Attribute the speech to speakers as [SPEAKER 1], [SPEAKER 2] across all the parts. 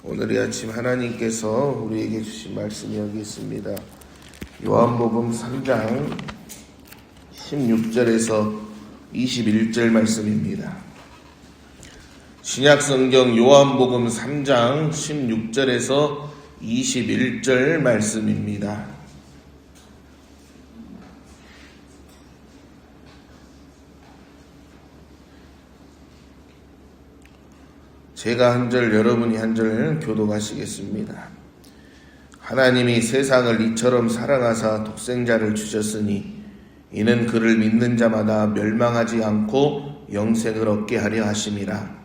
[SPEAKER 1] 오늘 이 아침 하나님께서 우리에게 주신 말씀이 여기 있습니다. 요한복음 3장 16절에서 21절 말씀입니다. 신약성경 요한복음 3장 16절에서 21절 말씀입니다. 제가 한 절, 여러분이 한 절 교독하시겠습니다. 하나님이 세상을 이처럼 사랑하사 독생자를 주셨으니 이는 그를 믿는 자마다 멸망하지 않고 영생을 얻게 하려 하심이라.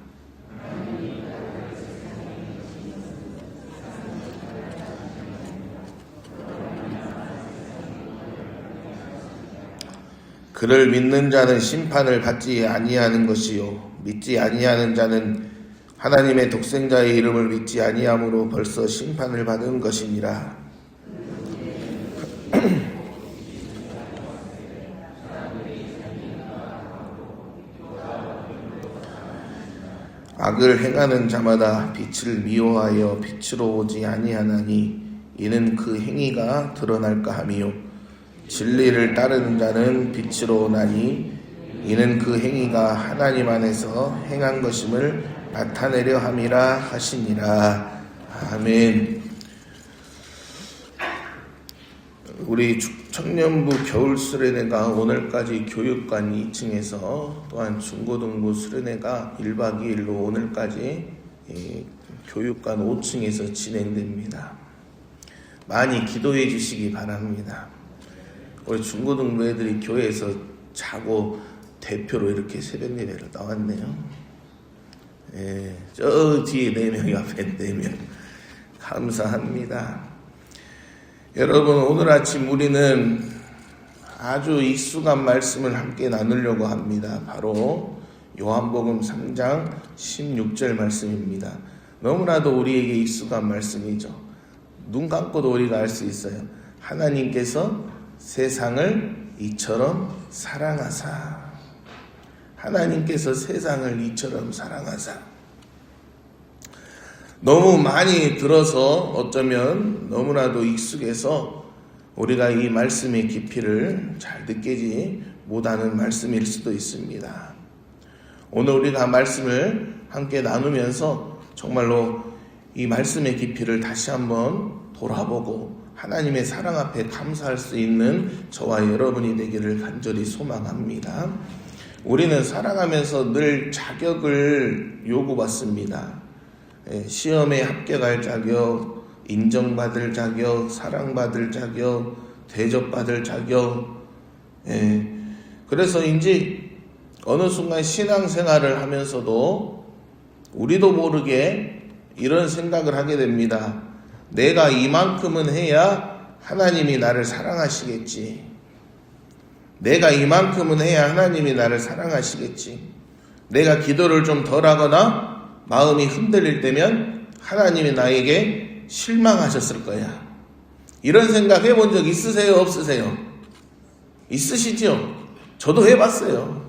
[SPEAKER 1] 그를 믿는 자는 심판을 받지 아니하는 것이요 믿지 아니하는 자는 하나님의 독생자의 이름을 믿지 아니함으로 벌써 심판을 받은 것이니라. 악을 행하는 자마다 빛을 미워하여 빛으로 오지 아니하나니 이는 그 행위가 드러날까 함이요 진리를 따르는 자는 빛으로 오나니 이는 그 행위가 하나님 안에서 행한 것임을 나타내려 함이라 하시니라. 아멘. 우리 청년부 겨울 수련회가 오늘까지 교육관 2층에서 또한 중고등부 수련회가 1박 2일로 오늘까지 교육관 5층에서 진행됩니다. 많이 기도해 주시기 바랍니다. 우리 중고등부 애들이 교회에서 자고 대표로 이렇게 새벽 예배를 나왔네요. 저 뒤에 4명, 앞에 4명. 감사합니다. 여러분, 오늘 아침 우리는 아주 익숙한 말씀을 함께 나누려고 합니다. 바로 요한복음 3장 16절 말씀입니다. 너무나도 우리에게 익숙한 말씀이죠. 눈 감고도 우리가 알 수 있어요. 하나님께서 세상을 이처럼 사랑하사. 하나님께서 세상을 이처럼 사랑하사. 너무 많이 들어서 어쩌면 너무나도 익숙해서 우리가 이 말씀의 깊이를 잘 느끼지 못하는 말씀일 수도 있습니다. 오늘 우리가 말씀을 함께 나누면서 정말로 이 말씀의 깊이를 다시 한번 돌아보고 하나님의 사랑 앞에 감사할 수 있는 저와 여러분이 되기를 간절히 소망합니다. 우리는 살아가면서 늘 자격을 요구받습니다. 시험에 합격할 자격, 인정받을 자격, 사랑받을 자격, 대접받을 자격. 그래서인지 어느 순간 신앙생활을 하면서도 우리도 모르게 이런 생각을 하게 됩니다. 내가 이만큼은 해야 하나님이 나를 사랑하시겠지. 내가 이만큼은 해야 하나님이 나를 사랑하시겠지. 내가 기도를 좀 덜 하거나 마음이 흔들릴 때면 하나님이 나에게 실망하셨을 거야. 이런 생각 해본 적 있으세요? 없으세요? 있으시죠? 저도 해봤어요.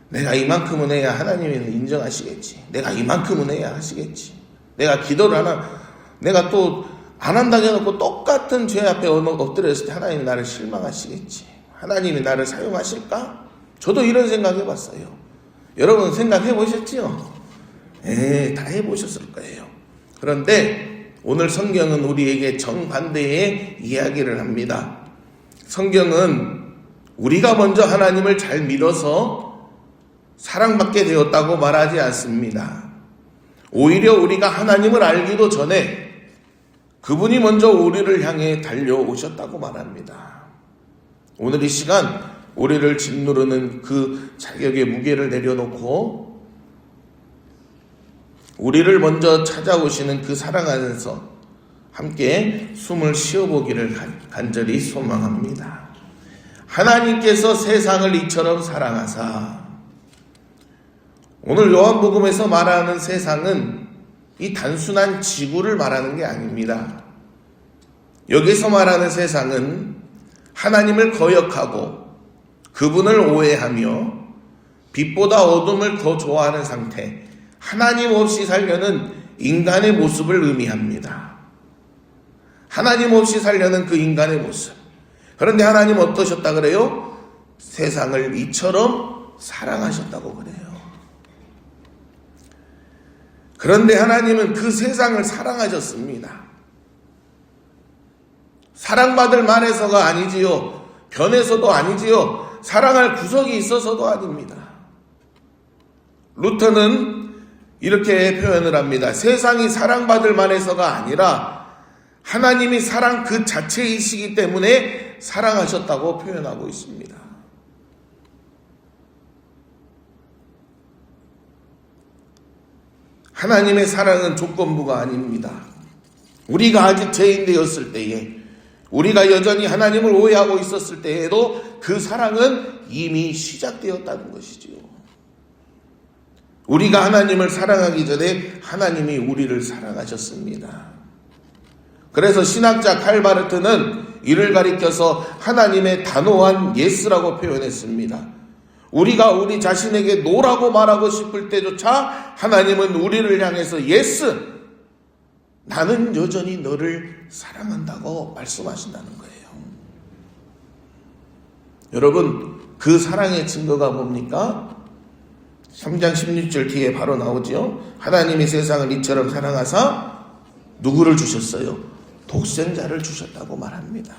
[SPEAKER 1] 내가 이만큼은 해야 하나님이 인정하시겠지. 내가 이만큼은 해야 하시겠지. 내가 기도를 내가 또 안 한다고 해놓고 똑같은 죄 앞에 엎드렸을 때 하나님이 나를 실망하시겠지. 하나님이 나를 사용하실까? 저도 이런 생각 해봤어요. 여러분 생각해 보셨지요? 다 해보셨을 거예요. 그런데 오늘 성경은 우리에게 정반대의 이야기를 합니다. 성경은 우리가 먼저 하나님을 잘 믿어서 사랑받게 되었다고 말하지 않습니다. 오히려 우리가 하나님을 알기도 전에 그분이 먼저 우리를 향해 달려오셨다고 말합니다. 오늘 이 시간 우리를 짓누르는 그 자격의 무게를 내려놓고 우리를 먼저 찾아오시는 그 사랑 안에서 함께 숨을 쉬어보기를 간절히 소망합니다. 하나님께서 세상을 이처럼 사랑하사. 오늘 요한복음에서 말하는 세상은 이 단순한 지구를 말하는 게 아닙니다. 여기서 말하는 세상은 하나님을 거역하고 그분을 오해하며 빛보다 어둠을 더 좋아하는 상태, 하나님 없이 살려는 인간의 모습을 의미합니다. 하나님 없이 살려는 그 인간의 모습. 그런데 하나님 어떠셨다 그래요? 세상을 이처럼 사랑하셨다고 그래요. 그런데 하나님은 그 세상을 사랑하셨습니다. 사랑받을 만해서가 아니지요. 변해서도 아니지요. 사랑할 구석이 있어서도 아닙니다. 루터는 이렇게 표현을 합니다. 세상이 사랑받을 만해서가 아니라 하나님이 사랑 그 자체이시기 때문에 사랑하셨다고 표현하고 있습니다. 하나님의 사랑은 조건부가 아닙니다. 우리가 아직 죄인 되었을 때에, 우리가 여전히 하나님을 오해하고 있었을 때에도 그 사랑은 이미 시작되었다는 것이지요. 우리가 하나님을 사랑하기 전에 하나님이 우리를 사랑하셨습니다. 그래서 신학자 칼바르트는 이를 가리켜서 하나님의 단호한 예스라고 표현했습니다. 우리가 우리 자신에게 노라고 말하고 싶을 때조차 하나님은 우리를 향해서 예스, 나는 여전히 너를 사랑한다고 말씀하신다는 거예요. 여러분, 그 사랑의 증거가 뭡니까? 3장 16절 뒤에 바로 나오죠. 하나님이 세상을 이처럼 사랑하사 누구를 주셨어요? 독생자를 주셨다고 말합니다.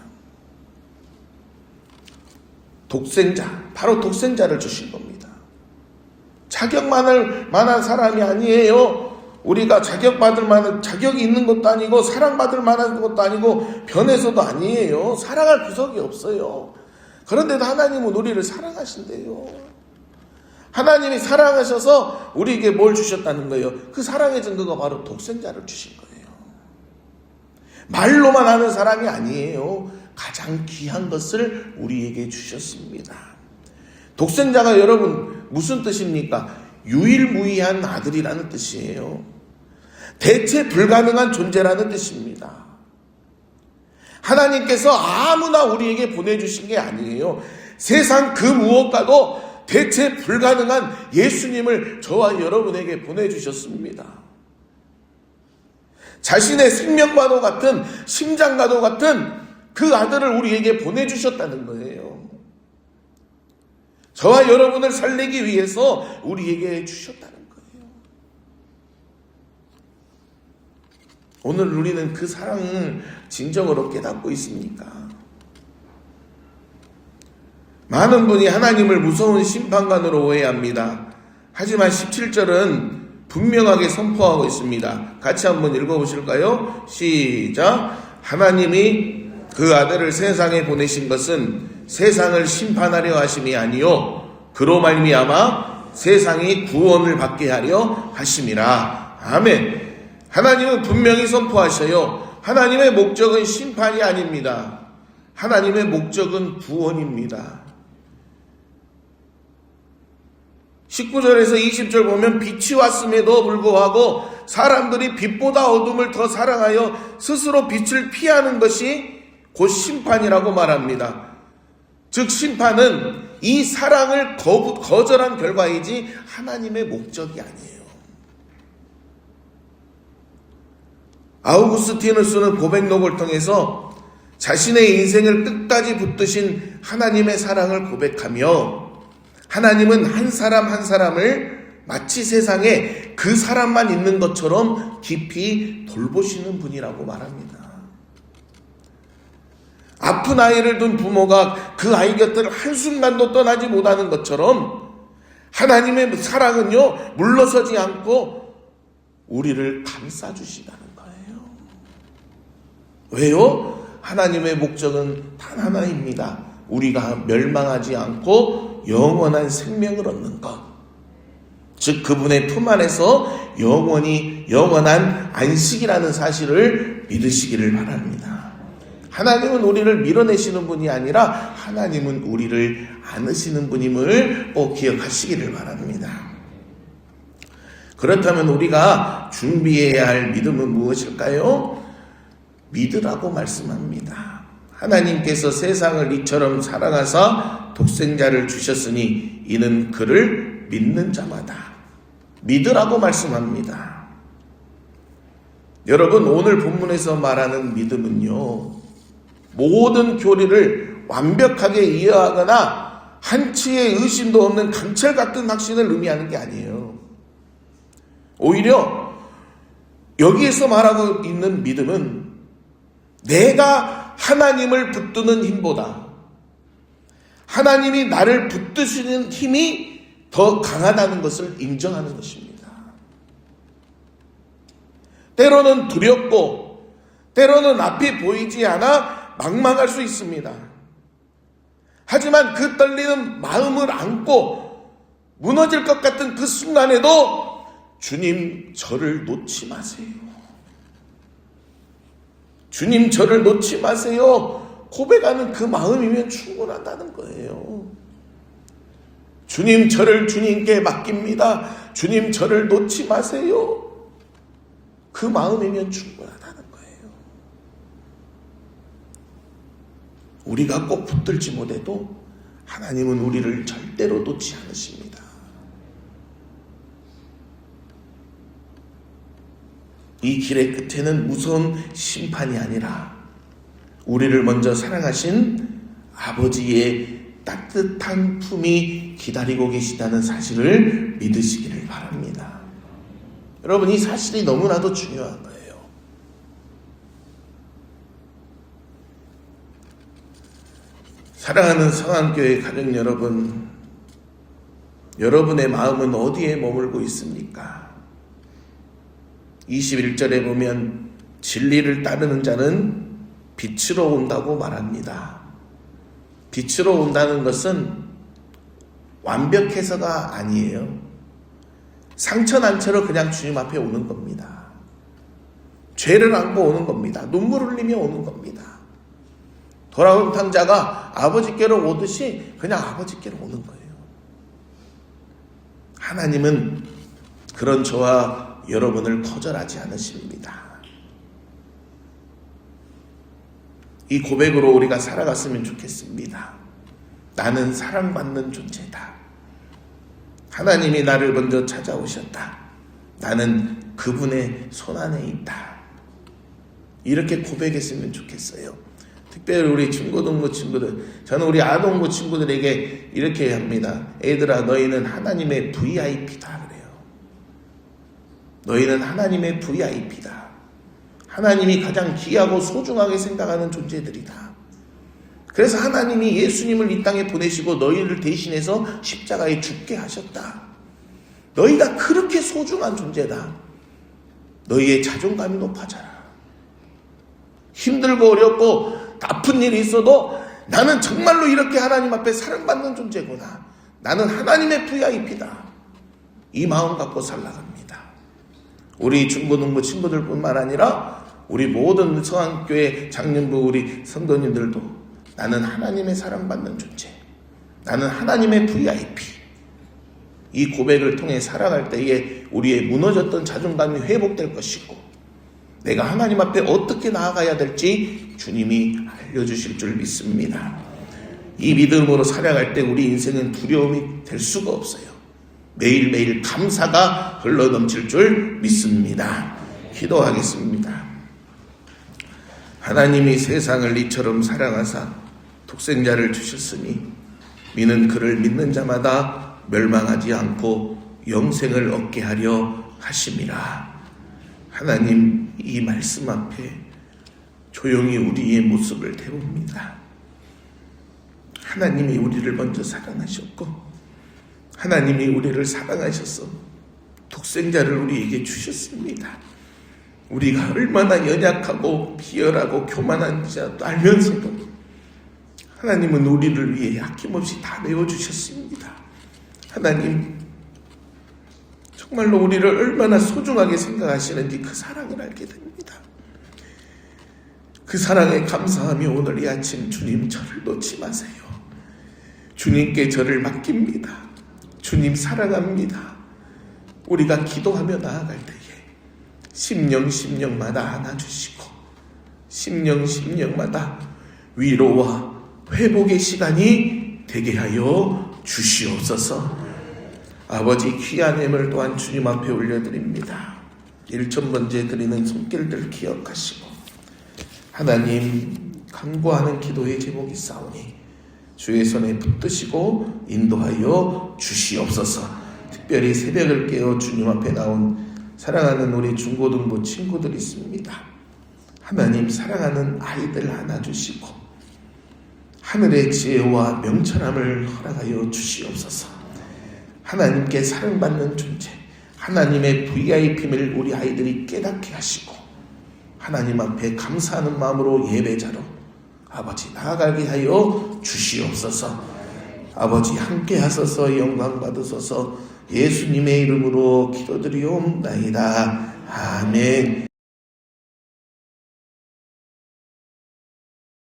[SPEAKER 1] 독생자, 바로 독생자를 주신 겁니다. 자격만할 만한 사람이 아니에요. 우리가 자격받을 만한 자격이 있는 것도 아니고 사랑받을 만한 것도 아니고 변해서도 아니에요. 사랑할 구석이 없어요. 그런데도 하나님은 우리를 사랑하신대요. 하나님이 사랑하셔서 우리에게 뭘 주셨다는 거예요? 그 사랑의 증거가 바로 독생자를 주신 거예요. 말로만 하는 사랑이 아니에요. 가장 귀한 것을 우리에게 주셨습니다. 독생자가 여러분 무슨 뜻입니까? 유일무이한 아들이라는 뜻이에요. 대체 불가능한 존재라는 뜻입니다. 하나님께서 아무나 우리에게 보내주신 게 아니에요. 세상 그 무엇과도 대체 불가능한 예수님을 저와 여러분에게 보내주셨습니다. 자신의 생명과도 같은, 심장과도 같은 그 아들을 우리에게 보내주셨다는 거예요. 저와 여러분을 살리기 위해서 우리에게 주셨다는 거예요. 오늘 우리는 그 사랑을 진정으로 깨닫고 있습니까? 많은 분이 하나님을 무서운 심판관으로 오해합니다. 하지만 17절은 분명하게 선포하고 있습니다. 같이 한번 읽어보실까요? 시작. 하나님이 그 아들을 세상에 보내신 것은 세상을 심판하려 하심이 아니요 그로 말미암아 세상이 구원을 받게 하려 하심이라. 아멘. 하나님은 분명히 선포하셔요. 하나님의 목적은 심판이 아닙니다. 하나님의 목적은 구원입니다. 19절에서 20절 보면 빛이 왔음에도 불구하고 사람들이 빛보다 어둠을 더 사랑하여 스스로 빛을 피하는 것이 곧 심판이라고 말합니다. 즉 심판은 이 사랑을 거절한 결과이지 하나님의 목적이 아니에요. 아우구스티누스는 고백록을 통해서 자신의 인생을 끝까지 붙드신 하나님의 사랑을 고백하며 하나님은 한 사람 한 사람을 마치 세상에 그 사람만 있는 것처럼 깊이 돌보시는 분이라고 말합니다. 아픈 아이를 둔 부모가 그 아이 곁을 한순간도 떠나지 못하는 것처럼 하나님의 사랑은요 물러서지 않고 우리를 감싸주시다는 거예요. 왜요? 하나님의 목적은 단 하나입니다. 우리가 멸망하지 않고 영원한 생명을 얻는 것, 즉 그분의 품 안에서 영원한 안식이라는 사실을 믿으시기를 바랍니다. 하나님은 우리를 밀어내시는 분이 아니라 하나님은 우리를 안으시는 분임을 꼭 기억하시기를 바랍니다. 그렇다면 우리가 준비해야 할 믿음은 무엇일까요? 믿으라고 말씀합니다. 하나님께서 세상을 이처럼 사랑하사 독생자를 주셨으니 이는 그를 믿는 자마다 믿으라고 말씀합니다. 여러분, 오늘 본문에서 말하는 믿음은요, 모든 교리를 완벽하게 이해하거나 한치의 의심도 없는 강철 같은 확신을 의미하는 게 아니에요. 오히려 여기에서 말하고 있는 믿음은 내가 하나님을 붙드는 힘보다 하나님이 나를 붙드시는 힘이 더 강하다는 것을 인정하는 것입니다. 때로는 두렵고 때로는 앞이 보이지 않아 망망할 수 있습니다. 하지만 그 떨리는 마음을 안고 무너질 것 같은 그 순간에도 주님 저를 놓지 마세요. 주님 저를 놓지 마세요. 고백하는 그 마음이면 충분하다는 거예요. 주님 저를 주님께 맡깁니다. 주님 저를 놓지 마세요. 그 마음이면 충분하다는 거예요. 우리가 꼭 붙들지 못해도 하나님은 우리를 절대로 놓지 않으십니다. 이 길의 끝에는 무서운 심판이 아니라 우리를 먼저 사랑하신 아버지의 따뜻한 품이 기다리고 계시다는 사실을 믿으시기를 바랍니다. 여러분, 이 사실이 너무나도 중요한 거예요. 사랑하는 성안교회 가족 여러분, 여러분의 마음은 어디에 머물고 있습니까? 21절에 보면 진리를 따르는 자는 빛으로 온다고 말합니다. 빛으로 온다는 것은 완벽해서가 아니에요. 상처난 채로 그냥 주님 앞에 오는 겁니다. 죄를 안고 오는 겁니다. 눈물 흘리며 오는 겁니다. 돌아온 탕자가 아버지께로 오듯이 그냥 아버지께로 오는 거예요. 하나님은 그런 저와 여러분을 거절하지 않으십니다. 이 고백으로 우리가 살아갔으면 좋겠습니다. 나는 사랑받는 존재다. 하나님이 나를 먼저 찾아오셨다. 나는 그분의 손안에 있다. 이렇게 고백했으면 좋겠어요. 특별히 우리 중고등부 친구들, 저는 우리 아동부 친구들에게 이렇게 합니다. 애들아, 너희는 하나님의 VIP다 그래요. 너희는 하나님의 VIP다. 하나님이 가장 귀하고 소중하게 생각하는 존재들이다. 그래서 하나님이 예수님을 이 땅에 보내시고 너희를 대신해서 십자가에 죽게 하셨다. 너희가 그렇게 소중한 존재다. 너희의 자존감이 높아져라. 힘들고 어렵고 아픈 일이 있어도 나는 정말로 이렇게 하나님 앞에 사랑받는 존재구나. 나는 하나님의 VIP다. 이 마음 갖고 살아갑니다. 우리 중고등부 친구들뿐만 아니라 우리 모든 성안교회 장년부 우리 성도님들도 나는 하나님의 사랑받는 존재, 나는 하나님의 VIP, 이 고백을 통해 살아갈 때에 우리의 무너졌던 자존감이 회복될 것이고 내가 하나님 앞에 어떻게 나아가야 될지 주님이 알려주실 줄 믿습니다. 이 믿음으로 살아갈 때 우리 인생은 두려움이 될 수가 없어요. 매일매일 감사가 흘러넘칠 줄 믿습니다. 기도하겠습니다. 하나님이 세상을 이처럼 사랑하사 독생자를 주셨으니 이는 그를 믿는 자마다 멸망하지 않고 영생을 얻게 하려 하심이라. 하나님, 이 말씀 앞에 조용히 우리의 모습을 대봅니다. 하나님이 우리를 먼저 사랑하셨고 하나님이 우리를 사랑하셔서 독생자를 우리에게 주셨습니다. 우리가 얼마나 연약하고 비열하고 교만한지 알면서도 하나님은 우리를 위해 아낌없이 다 내어주셨습니다. 하나님, 정말로 우리를 얼마나 소중하게 생각하시는지 그 사랑을 알게 됩니다. 그 사랑에 감사하며 오늘 이 아침 주님 저를 놓지 마세요. 주님께 저를 맡깁니다. 주님 사랑합니다. 우리가 기도하며 나아갈 때에 심령마다 안아주시고 심령마다 위로와 회복의 시간이 되게 하여 주시옵소서. 아버지 귀한 예물 또한 주님 앞에 올려드립니다. 1,000번째 드리는 손길들 기억하시고 하나님 간구하는 기도의 제목이 있사오니 주의 손에 붙드시고 인도하여 주시옵소서. 특별히 새벽을 깨어 주님 앞에 나온 사랑하는 우리 중고등부 친구들이 있습니다. 하나님 사랑하는 아이들 안아주시고 하늘의 지혜와 명철함을 허락하여 주시옵소서. 하나님께 사랑받는 존재, 하나님의 VIP임을 우리 아이들이 깨닫게 하시고 하나님 앞에 감사하는 마음으로 예배자로 아버지 나아가게 하여 주시옵소서. 아버지 함께 하소서. 영광 받으소서. 예수님의 이름으로 기도드리옵나이다. 아멘.